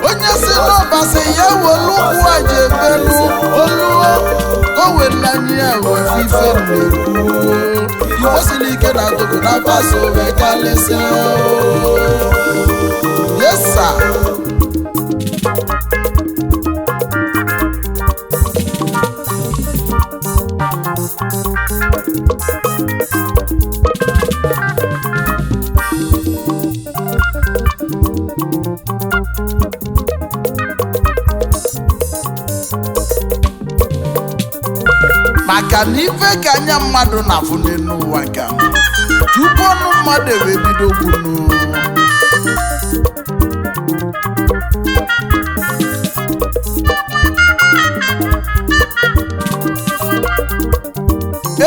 onye si n'ọbasi ya welukwu aja ebelu oluo kowelanya wefife mmekwu Igbo siri ike na Togo na Faso wee kalịsịa yes sir maka na ife ka anya mmadụ na-afụ n'ụwa ka tupu ọnụ mmadụ ewee bido kwunu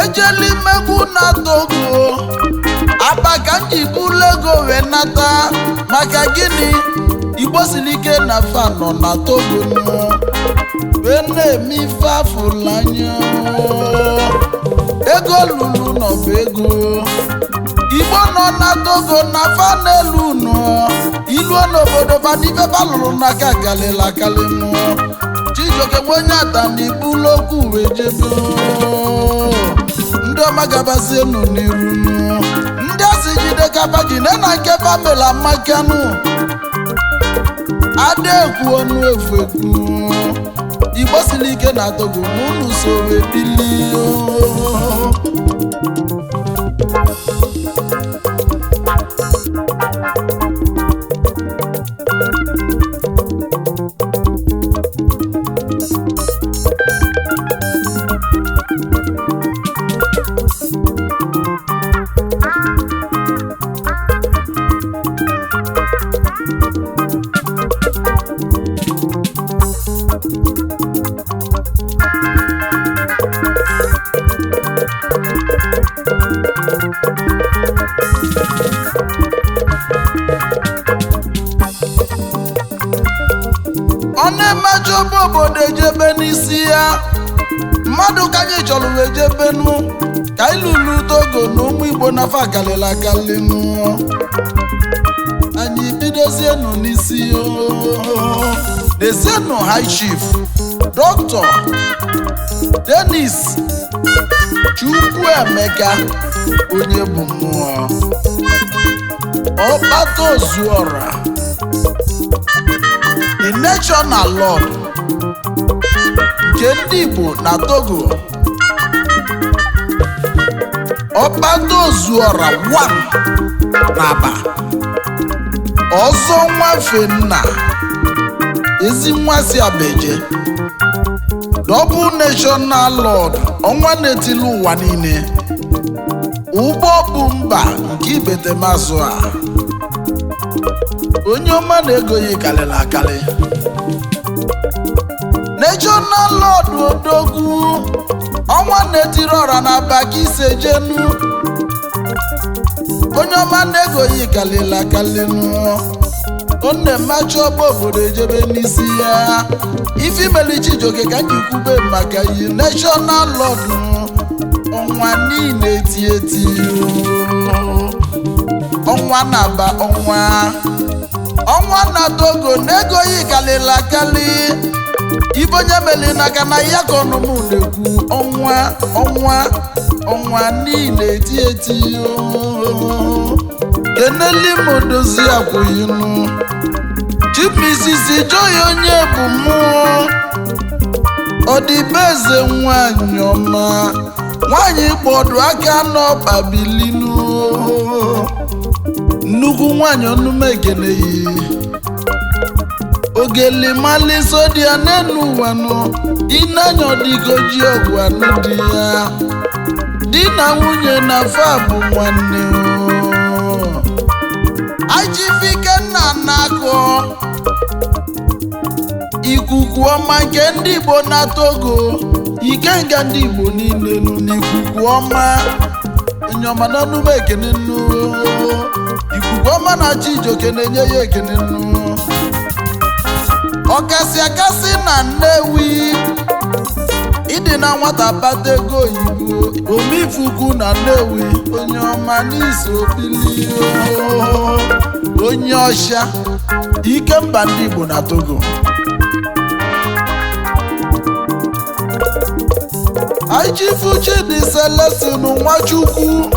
ejeli mmegbu na Togo abaka njibulu ego wee nata maka gịnị Igbo siri ike na fa nọ na Togo na-eme ife afụlanya ego lulu n'ọba ego Igbo nọ na Togo na fa n'elu nọ ilu n'obodo fa n'ife fa lụrụ n'aka galila kalinu Chijioke onye ata n'ibulu okwu wee jebe ndị ọma gabazie nụ n'iru ndị asị jide kabaji na nke famela makanu ada ekwu ọnụ efu ekwu Igbo siri ike na Togo n'ụlọ usoro ebili ọ na-emeje obodo ejebe n'isi ya mmadụ ka anyị chọrọ wee jebenu ka ilulu Togo na ụmụ Igbo nafa galila galinu anyị bidozienu n'isi dezienu High Chief Dr. Dennis Chukwuemeka onye bụ mmụọ Ọkpata Ozuọra the national lord nke ndị Igbo na Togo Ọkpata Ozuọra 1 n'Aba ọzọ nwafe nna ezi nwa si Abeje double national lord ọnwa na-etili ụwa niile ụgbọ bụ mba nke Ibetemazụ a onye ọma na-ego ya karịrị akarị National Lord Odogwu ọnwa na-etiri ọra na baka ise jenu onye ọma na-ego ya karịrị akarị ọ na-emachi ọgba obodo ejebe n'isi ya ife imeli Chijioke ka m ji kwube maka iyi National Lord ọnwa niile eti eti ọnwa na-aba ọnwa na Togo na-ego ya karịrị akarị ife onye meli n'aka na ya ka ọnụmụ na-ekwu ọnwa niile eti eti keneli m dozi akwụghịnụ Chimisisi Joy onye bụ mmụọ ọdịbeze nwanyị ọma nwanyị kpọdụ aka n'ọkpa bilinu nnukwu nwanyị ọnụme egeneyi ogeli maliso dị ya n'enu ụwanụ ịnanya ọdịgoji ọgwụ anụ dị ya di na nwunye na fa bụ nwanne Ajifikenna na-akọ ikuku ọma nke ndị Igbo na Togo ikenga ndị Igbo niile nụ n'ikuku ọma onye ọma na ọnụme ekene nnu ikuku ọma na Chijioke na-enye ya ekene nnu ọkasị akasị na Nnewi ịdị na nwata bata ego oyibo omifuku na Nnewi onye ọma n'iso bili onye ọsha ikemba ndị Igbo na Togo Ichifu Chidi Celestine Nwachukwu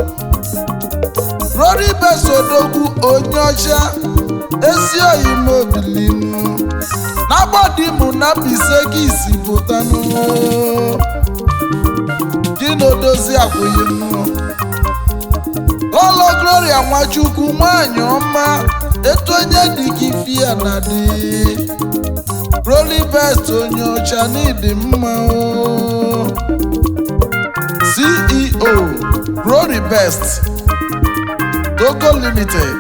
Roribes Odogwu onye ọcha ezi oyi mobilinu n'agbadimu na Mbaise gị isi pụtanụ gị na odozi akwụghịnụ Lolo Gloria Nwachukwu nwanyị ọma etu onye dị ka ifi ya na dị Roribes onye ọcha n'ịdị mma CEO Roribes Togo Limited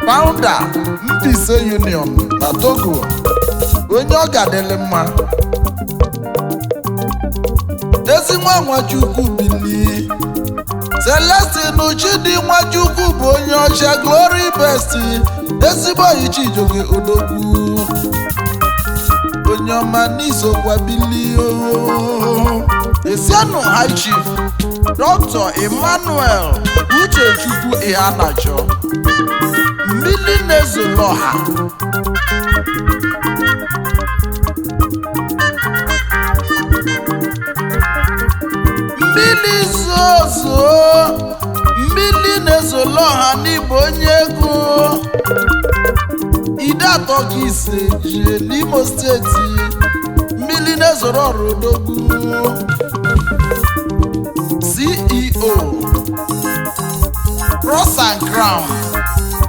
Founder Mbaise Union na Togo onye ọ ga-adịlị mma ezi nwa Nwachukwu bili Celestine Chidi Nwachukwu bụ onye ọcha Gloribes ezigbo oyi Chijioke Odogwu onye ọma n'isokwa bili Esianu High Chief Dr. Emmanuel Uchechukwu Ihanacho mmili na-ezoloha mmili zozo mmili na-ezoloha n'Igbo onye ego ide atọ gị ise jie n'Imo steeti mmili na-ezoro ọrụ Odogwu CEO Cross and Crown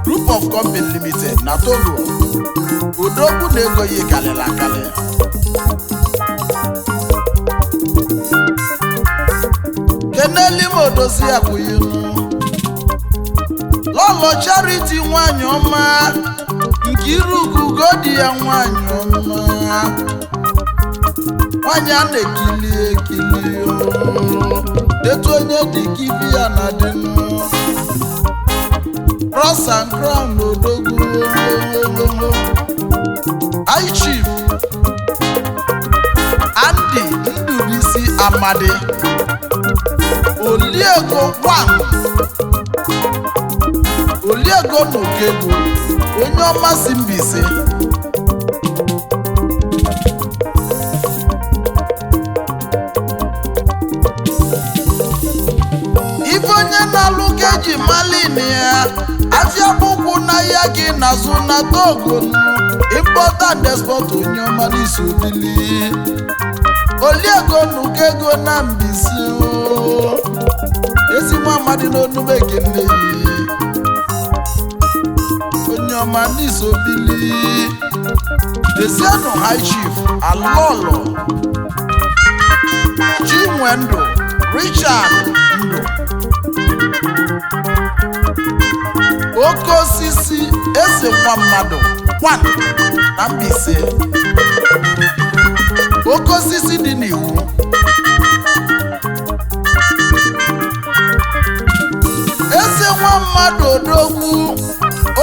Group of Company Limited na Togo Odogwu na-ego ya karịrị akarị keneli m odozi akwụghịnụ Lolo Charity nwanyị ọma nke Irugu godi ya nwanyị ọma nwanyị a na-ekili ekili etu onye dị ka ibi ya na dịnụ Cross and Crown Odogwu High Chief Andy Ndubisi Amadi Oliego Nokego onye ọma si Mbaise ife onye na-alụ ka eji malin ya afịa bụkwu na ya gị n'azụ na Togo import and export onye ọma n'isi obili Oliego Nokego na Mbaise ezi nwa amadi n'onume ekene onye ọma n'isi obili Esianu High Chief Alolo Chinwendu Richard Ndo oke osisi eze nwa mmadụ 1 na Mbaise. Oke osisi dị n'iwu. Eze nwa mmadụ odogwu.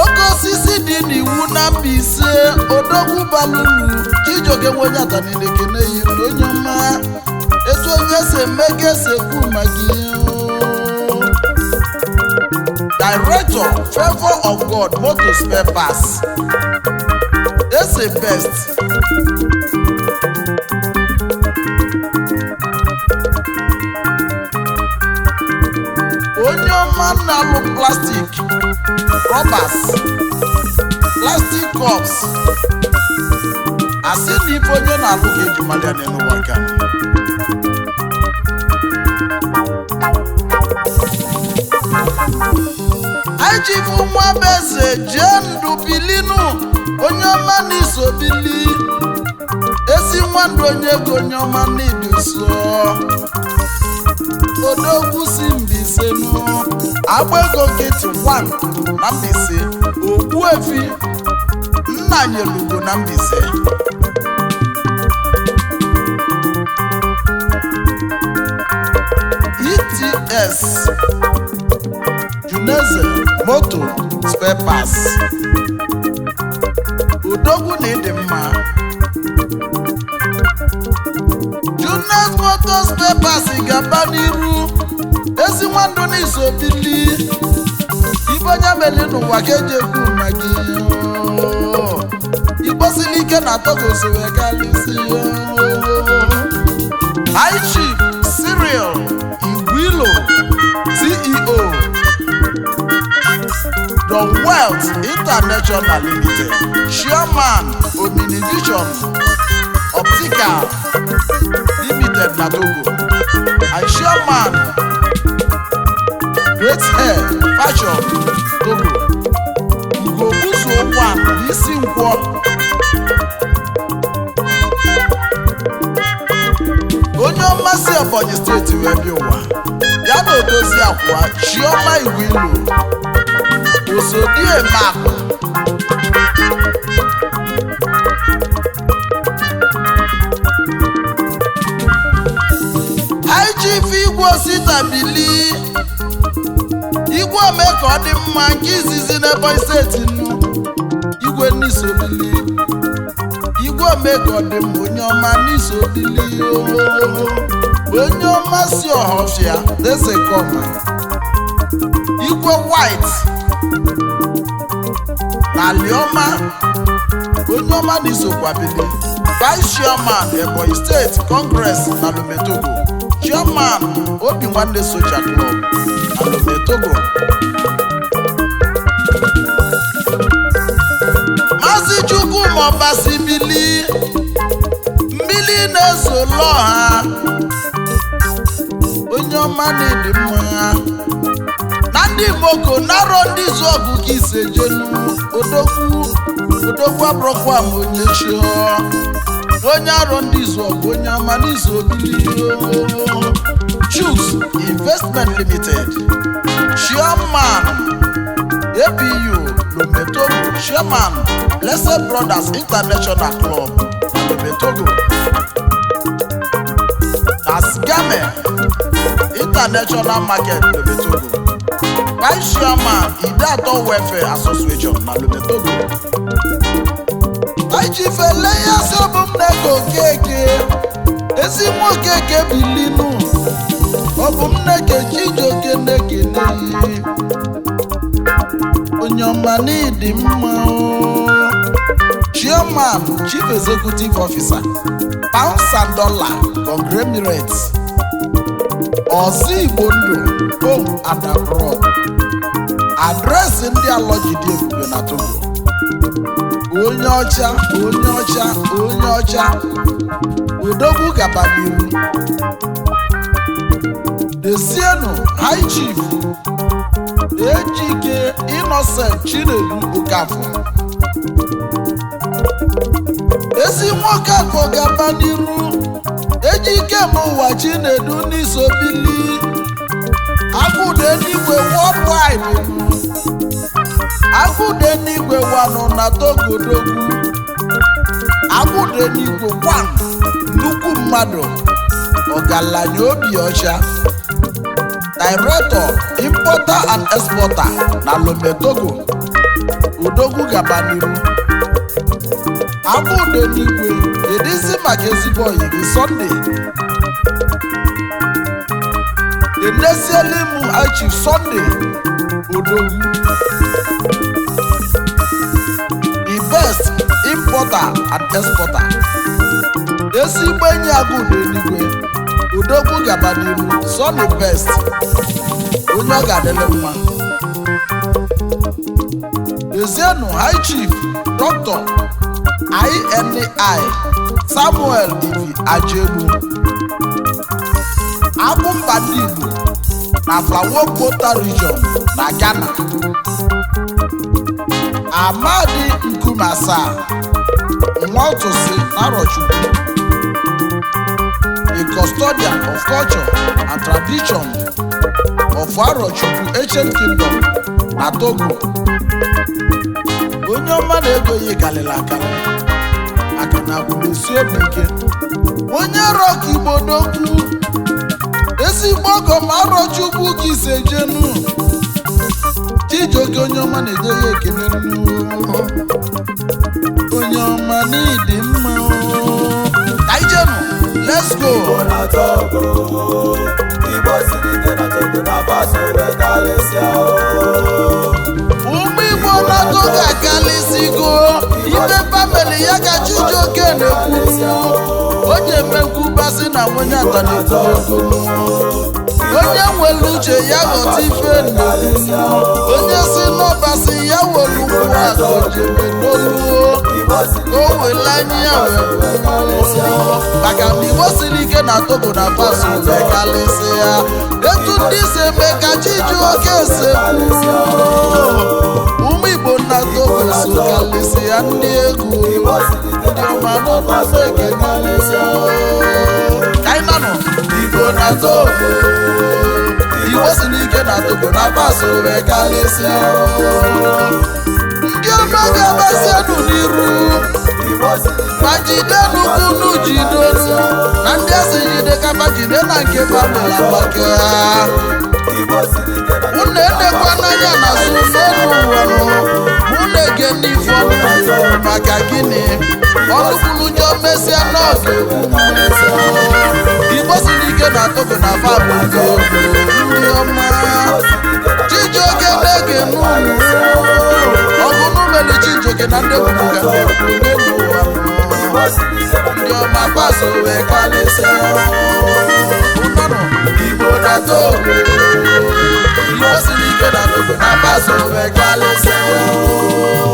Oke osisi dị n'iwu na Mbaise. Odogwu balulu Chijioke nwenye atanile kene yiri onye ọma. Etu onye si emege sekwu magi. Director, Favor of God, Motor Spare Parts. Ese best. Onye ọma na-alụ plastic, rubbers, plastic cups. Asị na ife onye na-alụ ga-ejumalị ya n'ụwa ka. Ajivu nwa beze jee ndụ bilinu onye ọma n'iso bili. Ezi nwa ndụ onye ego onye ọma n'iduso. Odogwu si Mbaise nụ. Agba ego nkịtị 1 na Mbaise. Ogbuefi nna nyelugo na Mbaise. ETS Juneze Motor Spare Parts. Odogwu na ịdị mma. Juneze Motor Spare Parts ga-aba n'iru. Ezi nwa ndụ n'iso bili. Ibe onye meli n'ụwa ka eji ekwu na gị. Igbosili ike na Togo si wee galisi. High Chief Cyril Igwilo CEO The Wealth International Limited, Chairman Omni Vision Optical Limited na Togo, and Chairman Great Hair Fashion Togo. Ugobuzo 1 n'isi nkwọ. Onye ọmasị Ebonyi steeti wee bịa ụwa ya na odozi akwa Chioma Igwilo Osodie Makụ. IGF Igwe Osita bili. Igwe ome ka ọ dị mma nke izizi n'Ebonyi steeti nnu. Igwe n'iso bili. Igwe ome ka ọ dị mma onye ọma n'iso bili. Onye ọma si Ọhafịa Desekọma. Igwe White na Aliọma. Onye ọma n'isokwa bili. Vice Chairman Ebonyi State Congress na Lome Togo. Chairman Obi Nwanne Soja Club na Lome Togo. Maazị Chukwuma Ọbasi bili. Mmili na-eso lọ ha. Onye ọma na-edi mma. Na ndị Moko naro ndị izu ọgụ ka ise jenu. Odogwu abụrụkwa ma onye chio. Onye arọ ndị izu ọgụ onye ọma n'izu obili. Chuks Investment Limited, Chairman APU Lome Togo, Chairman Blessed Brothers International Club Lome Togo. Asgame International Market Lome Togo. Vice Chairman Idato Welfare Association na Lome Togo. Ajifele ya sobumnego keke. Ezi nwoke bilinu. Obumneke Chijioke nekene. Onye ọma n'ịdị mma. Chairman Chief Executive Officer Pounds and Dollar Conglomerates. Ozi Igbo Ndụ Home and Abroad. Adreesị ndị alọjidi ebube na Togo. Onye ọcha, onye ọcha, onye ọcha. Odogwu gaba n'ihu. Desienu High Chief Ejike Innocent Chinedu Okafọ. Ezi nwoke afọ gaba n'ihu. Ejike m'ụwa Chinedu n'iso bili. Agụde n'igwe worldwide. Agụde n'igwe wanụ na Togodogwu. Agụde n'igwe kwan nnukwu mmadụ ọgaranya obi ọcha. Director importer and exporter na Lome Togo. Odogwu gaba n'iru. Agụde n'igwe edizi maka ezigbo oyi gị Sunday. Enesielimu Chief Sunday Odogwu. The best importer and exporter. Ezigbo enyi Agụde n'igwe. Odogwu gaba n'iru. Sunday best. Onye ọ ga-adịle mma. Ezienu High Chief Dr. INI Samuel Ivi Ajegbu. Abụmba ndị Igbo na Flawokota region na Ghana. Amadi Nkume Asaa Nwotusi Narochukwu. The custodian of culture and tradition of Arochukwu Ancient Kingdom na Togo. Onye ọma na-ego ya galila akara maka na abụmesi obi ike. Onye Rock Igbo Dogwu. Ezigbo ọgọ ma Arochukwu ka ise jenu. Chijioke onye ọma na-eje ya ekele nnu. Onye ọma n'ịdị mma. Ka ijenu, let's go. Ụmụ Igbo na Togo akalịsigo. Ibe famili ya ka Chijioke na-ekwu. Onye mekwubasị na nwenye ata na-ekwu. Onye nwere uche ya ghọta ife nnukwu. Onye si n'ọbasị ya were ụkwụ akụ jebe n'oluo. O wele anya ya maka na Igbo siri ike na Togo na Faso mekalịsị ya. Etu ndị si eme ka Chijioke sekwu. Ụmụ Igbo na Togo so kalịsị ya ndị egwu. Ndị ọma n'ọnụụzọ ekekalịsị ya. Kainanụ Igbo na Togo. Igbo siri ike na Togo na Faso mekalịsị ya. Ndị ọma ga-agbasienụ n'iru. Ma jide n'ukwu jide na ndị asị jide kapa jide na nke famila maka ha. Unu edekwa n'anya na azụ n'elu ụwa. Unu ege n'ife ọnụ maka gịnị? Ọnụ kwuru njọ mesịa n'oge. Igbo siri ike na Togo na Fabụ nke ndị ọma. Chijioke na-ege n'ụlọ. Ọgụ n'umeli Chijioke na ndị obodo ga-ekwu n'elu ụwa. Ndị ọma Faso wee kalịsịa. Ụnọnụ Igbo na Togo. Igbo siri ike na Togo na Faso wee kalịsịa.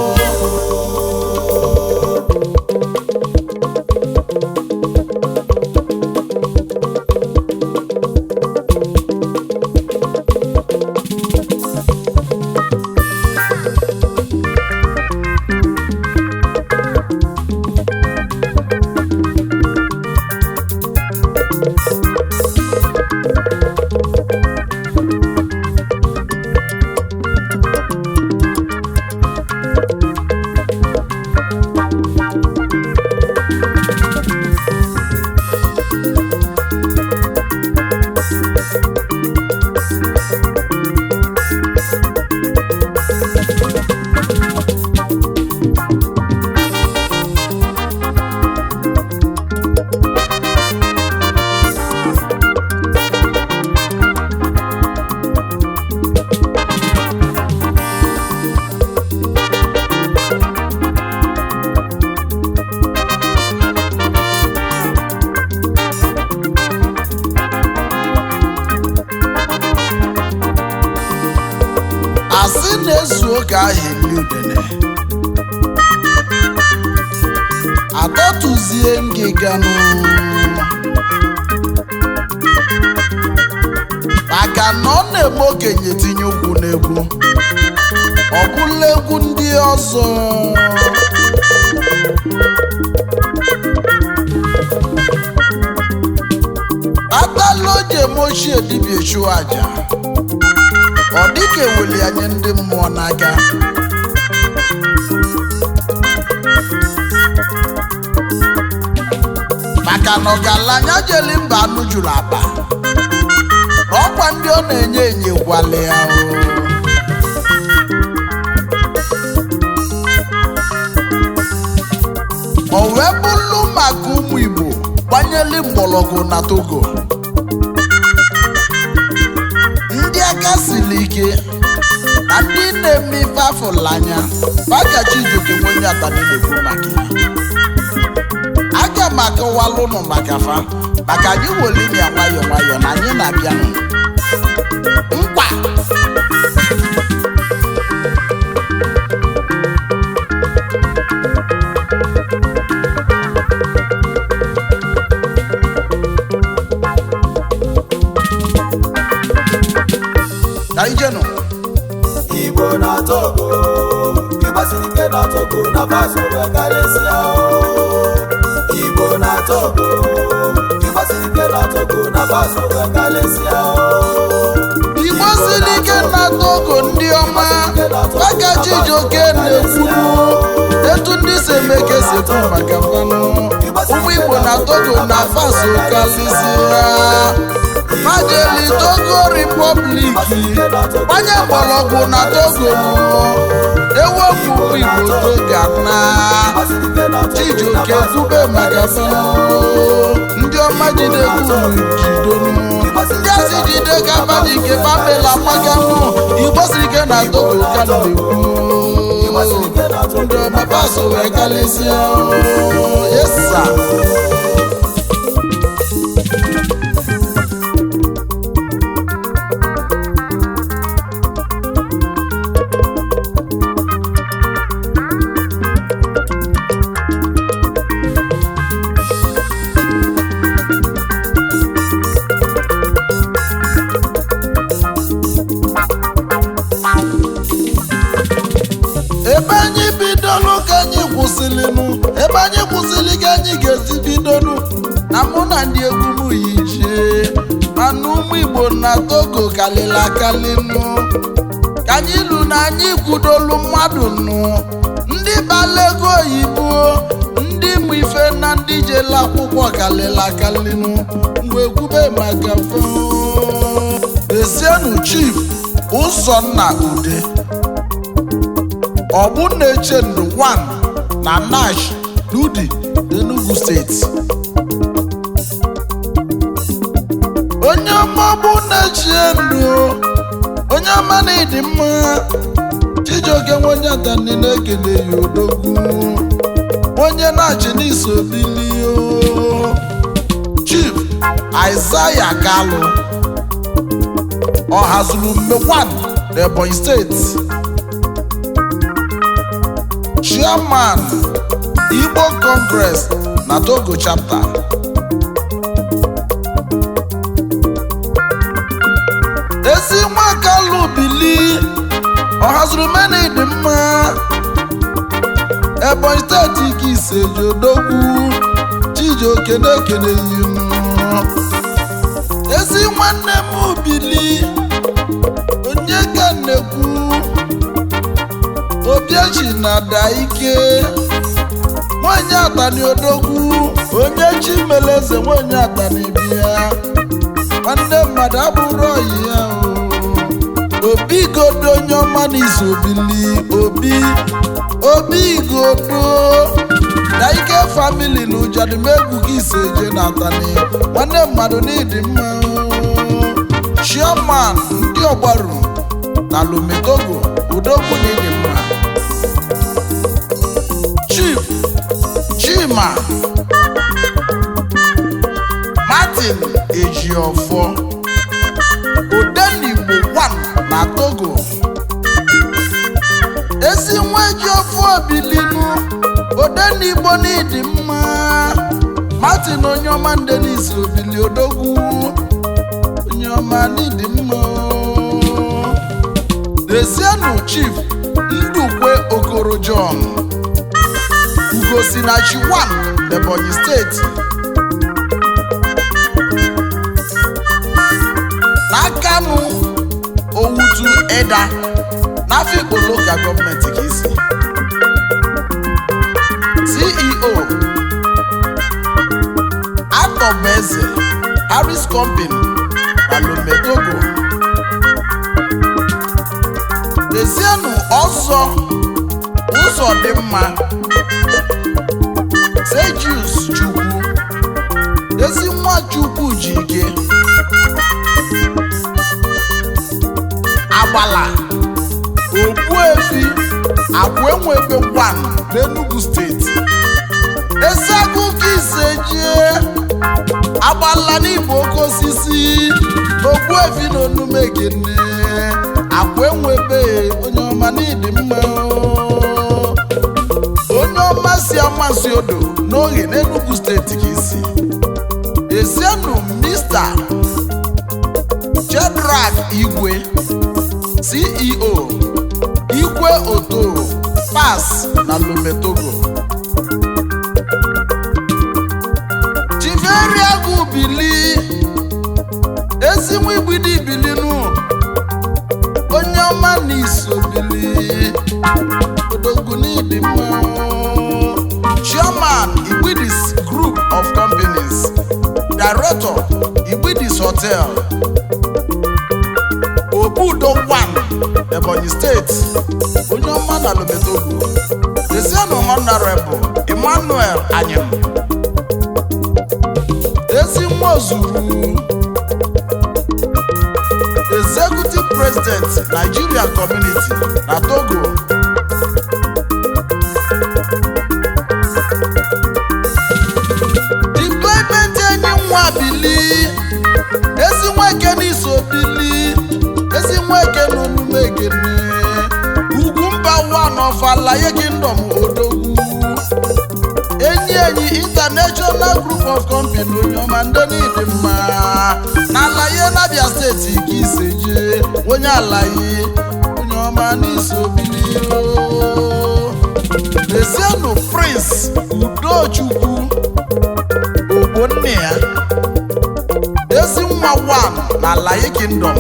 Asị na-ezu oge ahụ eli udene. Adọtụzie ngịganụ. Maka na ọ na-eme okenye tinye ụkwụ n'egwu. Ọ bụla egwu ndị ọzọ. Atala oji eme ochie dibịa chụọ aja. Ọ dịka eweli anyị ndị mmụọ n'aka. maka na ọgaranya jeli mba anụ juru akpa ọkwa ndị ọ na-enye enyekwala ya o wee bụrụ maka ụmụ Igbo gbanyeli mgbọrọgwụ na Togo ndị aka siri ike na ndị na-eme ife afọlanya maka Chijioke Nwenyeatani na-ekwu maka ya aga m akọwalụ ụnụ maka fa maka anyị weliri ya nwayọọ nwayọọ na anyị na-abịanụ nkwa ka ijenụ Igbo na Togo ịgbasiri ike na Togo na Faso wekarịsịa Igbo na Togo ịgbasiri ike na Togo na Faso wekarịsịa Igbo siri ike na Togo ndị ọma maka Chijioke na-ekwuru etu ndị si eme ka esi ekwu maka mmanụ ụmụ Igbo na Togo na Faso karịsịa Majeli Togo Republic gbanye mgbọrọgwụ na Togo ewepụ Igbo Togo na Chijioke kwube maka ndị ọma jide jidonu ndị asị jide gabadị nke bamela maganụ Igbo siri ike na Togo ka na-ekwu ndị ọma Faso wee kalịsịa yesa ebe anyị bidolu ka anyị kwụsịrịnụ ebe anyị kwụsịrị ka anyị ga-esi bidolu na mụ na ndị egwu m yi jee mana ụmụ Igbo na Togo kalịla akalịnụ ka anyị lu na anyị kwudolu mmadụ nụ ndị bala ego oyibo ndị mụ ife na ndị jele akwụkwọ kalịla akalịnụ mgbe ekwube maka Ezienu Chief Ụzọnna Ude Ogbunechendu 1 na Nash Ludi Enugu steeti onye ọma Ogbunechendu onye ọma na ịdị mma Chijioke Nwenyeatani na-ekele ya odogwu onye na-achị n'iso bilio Chief Isaiah Kalu Ọhazulume 1 Ebonyi steeti Chairman Igbo Congress na Togo chapter ezi nwa Kalu bili Ọhazulume na ịdị mma Ebonyi steeti ka iseji odogwu Chijioke na-ekele yinu ezi nwanne m bili onye ka nnekwu Obiachi na Daike Nwenyeatani odogwu onye Chimeleze Nwenyeatani bịa nwanne mmadụ abụrụ ọyị ya Obi Godo onye ọma n'izu obili Obi Godo Daike family na Ujadimegwu gị iseje na Atani nwanne mmadụ n'ịdị mma Chairman ndị ọgbaru na Lome Togo udogwu n'ịdị mma Chief Chima Martin Ejiofor Odenigbo 1 na Togo ezi nwa Ejiofor bilinu Odenigbo n'ịdị mma Martin onye ọma Ndenis obili odogwu onye ọma n'ịdị mma Ezienu Chief Ndukwe Okoro John Ugosinachi 1 Ebonyi steeti n'Akanu Owutu Eda n'Afikpo local gọọmenti ka isi CEO Atọbeze Harris Company na Lome Togo. Ezienu ọzọ ụzọ dị mma Sejus Chukwu ezi nwa Chukwu ji ike Agbala Ogbuefi Agwenwebe 1 n'Enugu steeti. Ezi akụkọ ise jee Agbala n'Igbo oke osisi Ogbuefi n'Onumegene Agwenwebe onye ọma n'ịdị mma onye ọma si amasị odo n'oge n'Enugu steeti ka isi. Ezienu Mr. Shedrack Igwe CEO Igwe Otoro Pass na Lome Togo. Chiveriagu Bili Ezinwe Igbidi Bilinu onye ọma n'iso Bili odogwu n'ịdị mma. Chairman Igbidis Group of Companies, Director Igbidis Hotel, Obudo 1 Ebonyi State onye ọma na Lome Togo. Ezienu Honorable Emmanuel Anyim Ezi Nwozuru Executive President Nigeria Community na Togo. Deployment enyi nwa Bili ezi nweke n'iso Bili ezi nweke n'Onumegene Ugwumba 1 of Alaye Kingdom Odogwu enyi International Group of Company onye ọma ndị n'ịdị mma na Alaye n'Abia steeti ka iseje onye Alaye onye ọma n'iso Bili. Ezienu Prince Udochukwu Ogbonne ya ezi nwa 1 na Alaye Kingdom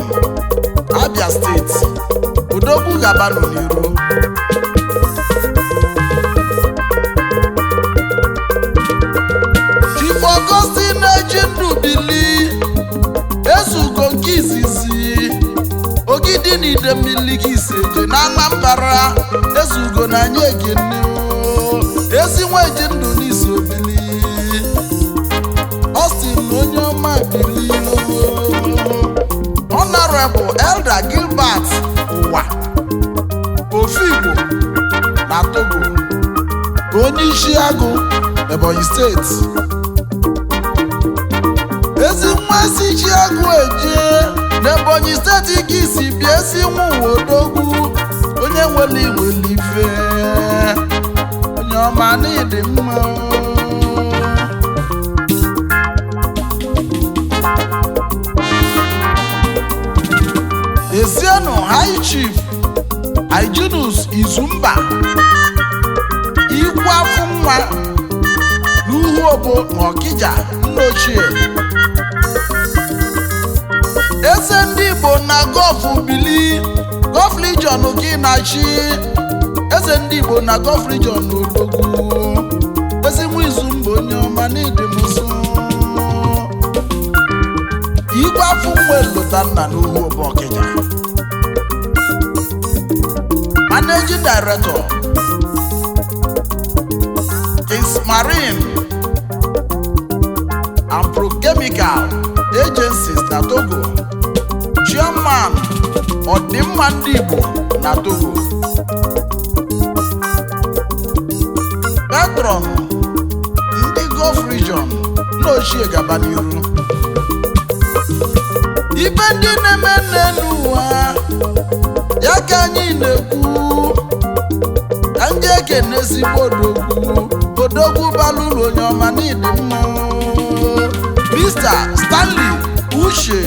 Abia steeti odogwu gaba n'Iro. Chief Augustine Ejindu Bili ezugo nke izizi Ogidi na Idemmili ka iseje na Anambra ezugo na anyị Ekene ezi nwa Ejindu n'iso Bili. Austin onye ọma Bili. Honorable Elder Gilbert Ụwa Ofigbo na Togo onye Isiagụ Ebonyi steeti. Ezi nwa si Chiagụ eje n'Ebonyi steeti ka isi bịa ezi nwa Ụwa Odogwu onye nwere ife onye ọma n'ịdị mma. Ezienu High Chief Hyginus Izumba Ikwafu nwa n'Uhu Obo n'Ọkịja nnochie. Eze ndị Igbo na Gulf Bili Gulf Region gị na-achị. Eze ndị Igbo na Gulf Region Odogwu ezi nwa Izumba onye ọma n'ịdị m nso. Ikwafu nwa Elotanna n'Uhu Obo Ọkịja. Managing Director Kings Marine and Prochemical Agencies na Togo. Chairman Ọdịmma ndị Igbo na Togo. Patron ndị Gulf Region n'ochie gaba n'iru. Ibe ndị na-eme n'elu ụwa ya ka anyị na-ekwu ka ndị Ekene ezigbo odogwu balụrụ onye ọma n'ịdị mma. Mr. Stanley Uche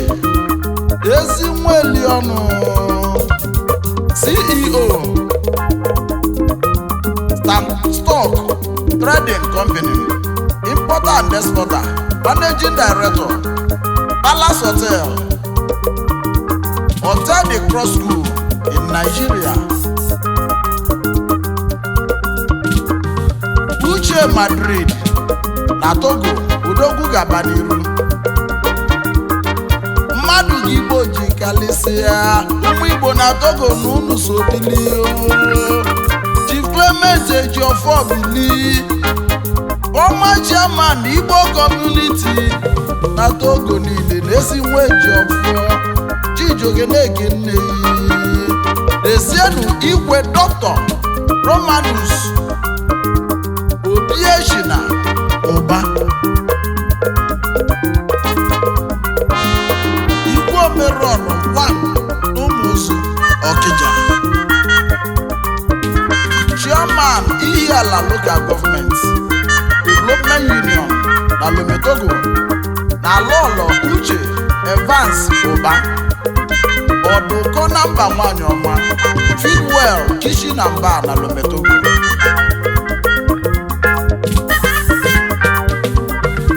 ezi Nweliọnụ CEO Stock Trading Company Importer and Exporter Managing Director Palace Hotel The Cross School in Nigeria. ochie Madrid na Togo odogwu gaba n'iru mmadụ gị Igbo ji kalịsịa ụmụ Igbo na Togo na unu so bilie Chief Clement Ejiofor bili former chairman Igbo community na Togo niile na-esi nwa Ejiofor Chijioke na-ekene esienu igwe Dr. Romanus Obieshina Ụba Igwe Omerọrọ 1 n'Ụmụzụ Ọkịja Chairman Ihiala Local Government Development Union na Lome Togo na Lolo Uche Evans Ụba Ọdụkọ na mba nwanyị ọma Fidwell Kishi na mba na Lome Togo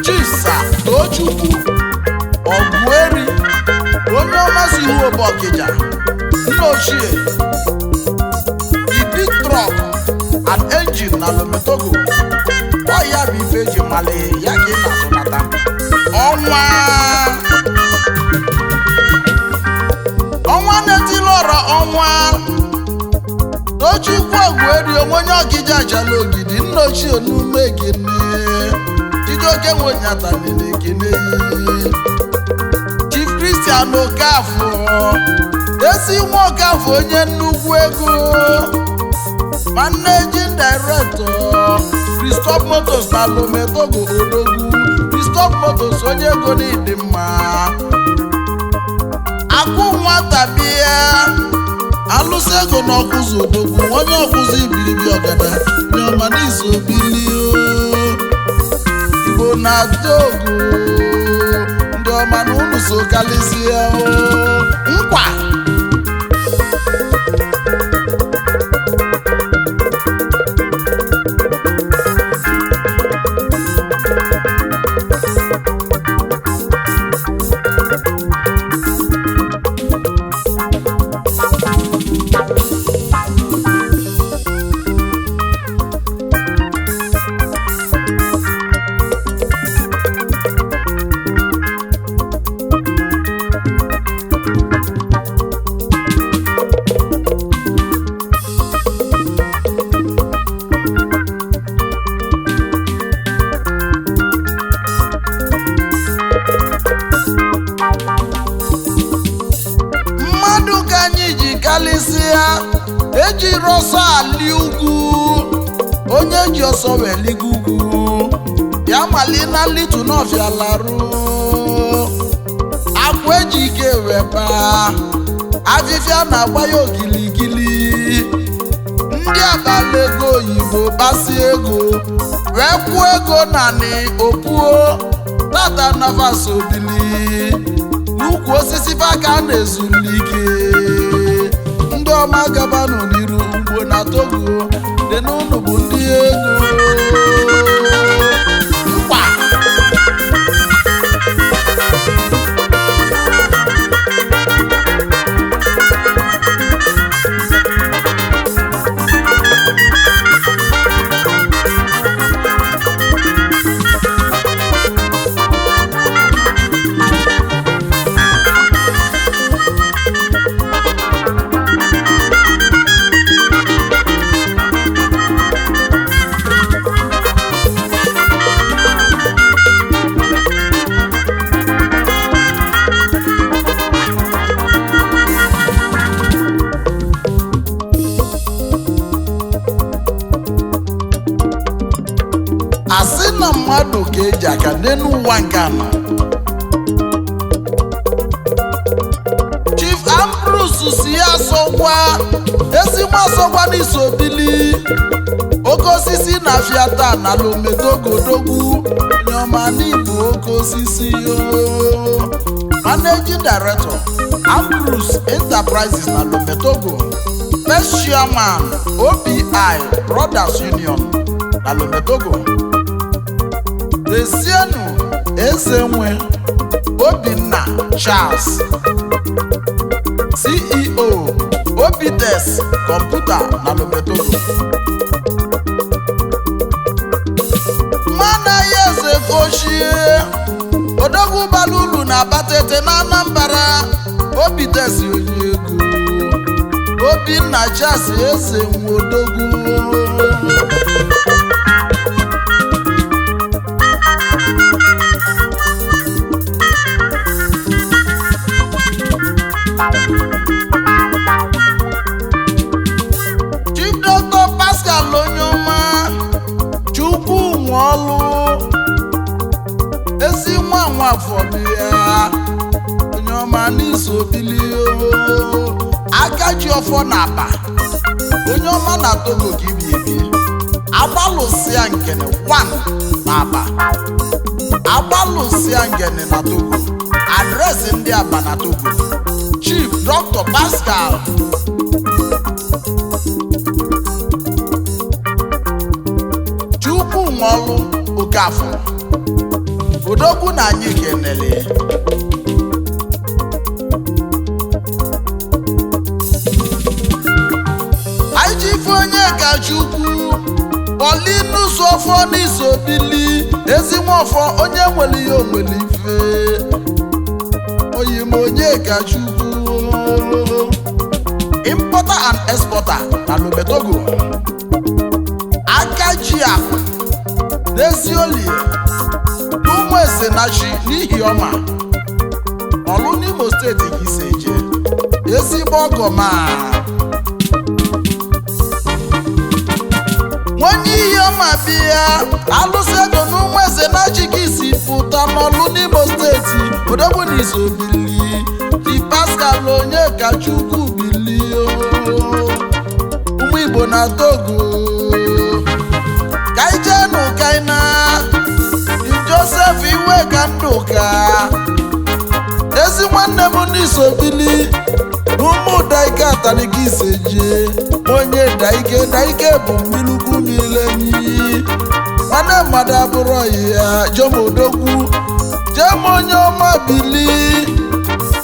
Chisa Tochukwu Ọgụeri onye ọmasị ihu obe Ọkịja nna ochie The Big Truck and Engine na Lome Togo ọ ya bụ ife eji mali ya ka ị na-atụnata ọnwa na-etili ọra ọnwa Tochukwu Ọgụeri onye Ọkịja achala ogidi nna ochie n'ume ekene Chijioke nwenyata nile ekene Chief Christian Okafor esi nwa Okafor onye nnukwu ego Managing Director Christoph Motors na Lome Togo odogwu Christoph Motors onye ego n'ịdị mma akụ nwata bịa alụsị ego na ọkụzụ odogwu onye ọkụzụ ibilibi ọgada nyọma n'iso bilio Igbo na Togo ndị ọma na unu so kalịsịa nkwa eji rọsọ ali ugwu onye ji ọsọ weligo ugwu ya mali na litu n'ọfịa larụ akwa eji ike weba afịfịa na-agba ya ogiligili ndị abalị ego oyibo basi ego wee kwuo ego nani opuo tata nafas obili n'ukwu osisi baka na-ezulike ndị ọma gabanụ n'iru ugbo na Togo dị n'ụlọ bụ ndị ego mkpa asị na mmadụ ka eji aka n'elu ụwa nke ama Chief Ambrose si ya sọgwa ezigbo asọgwa n'iso bili oke osisi na fiata na Lome Togo odogwu nyọma n'Igbo oke osisi Managing Director Ambrose Enterprises na Lome Togo First Chairman OBI Brothers Union na Lome Togo Esienu Ezenwe Obinna Charles CEO Obides Computer na Lome Togo Okochie odogwu bara ulu na Abatete na Anambra Obidesi onye ego Obinna Chasi eze nwe odogwu Chief Dr. Pascal Onyoma Chukwu Nwolu ezi nwa nwafọ ya Onyoma n'iso bili Akaji ọfọ na Aba Onyoma na Togo ka ibi ebi agbalụsịa ngene 1 na Aba agbalụsịa ngene na Togo adresị ndị Aba na Togo Chief Dr. Pascal Chukwu Nwolu Okafọ odogwu na anyị kenele anyị ji ife onye ka Chukwu Paulinus ọfọ n'iso bili ezi nwafọ onye nwere ihe onwere ife oyim onye ka Chukwu importer and exporter na Lobetogo Akaji akụ n'Eziolie n'ụmụ Esenachi n'ihi ọma ọlụ n'Imo steeti ka isi eje ezigbo ọgọ ma nwanyị ihe ọma bịa alụsị ego n'ụmụ Esenachi ka isi pụta n'ọlụ n'Imo steeti odogwu na iso bili Di Pascal onye ka Chukwu bili ụmụ Igbo na Togo kaijenu kaina Joseph iwe ka Ndụka ezi nwanne m n'iso bili n'ụmụ Daike atalika iseje onye Daike bụ mmilukwu nyilenyi nwanne mmadụ abụrụ ya Jomodogwu jem onye ọma bili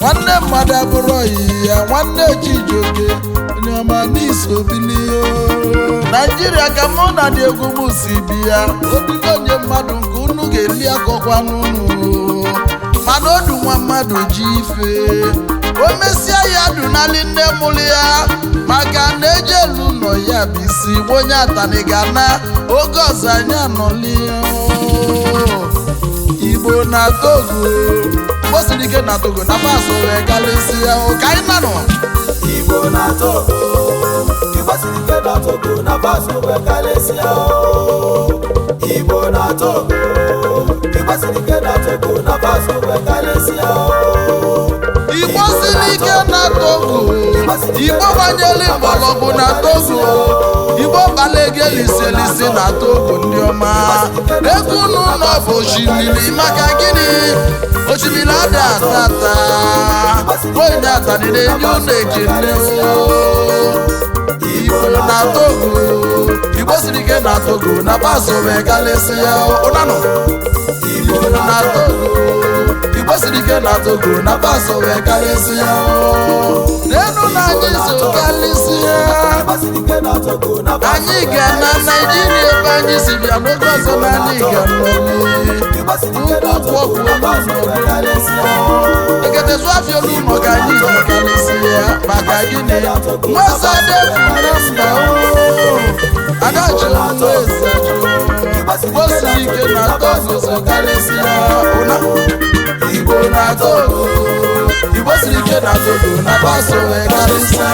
nwanne mmadụ abụrụ ya nwanne Chijioke onye ọma n'iso bili Nigeria ka mụ na dị egwu m si bịa odigo onye mmadụ nke unu ga-eli akọkwa n'unu mana odu nwa mmadụ ji ife o mesịa ya dunali nne mụrụ ya maka na ejelu nọ ya bụ isi onye ataniga na oge ọzọ anyị anọli Igbo na Togo gbosiri ike na Togo na paso wee galesi ya ụka anyị nanụ Igbo na Togo Igbasiri ike na Togo na paso wee galesịa Igbo na Togo Igbasiri ike na Togo na paso wee galesịa Igbo siri ike na Togo Igbo banyere mgbọrọgwụ na Togo Igbo balegelisi na Togo ndị ọma ego n'ụlọ bụ osimiri maka gịnị osimiri ada atata onye atanire enye ụlọ ekele Igbo na Togo Igbo siri ike na Togo na paso wee galesịa ụnanụ Igbo na Togo Igbo siri ike na Togo na paso wee galesịa n'elu na anyị so galesịa anyị ga na Naịjirịa ebe anyị si bịa n'oge ọzọ na anyị ga eketezu afịa olu ụlọ ka anyị ji galesịa maka gịnị nwesadefuna adachi Igbo siri ike na Togo so galesịa ụna Igbo na Togo Igbo siri ike na Togo na paso wee galesịa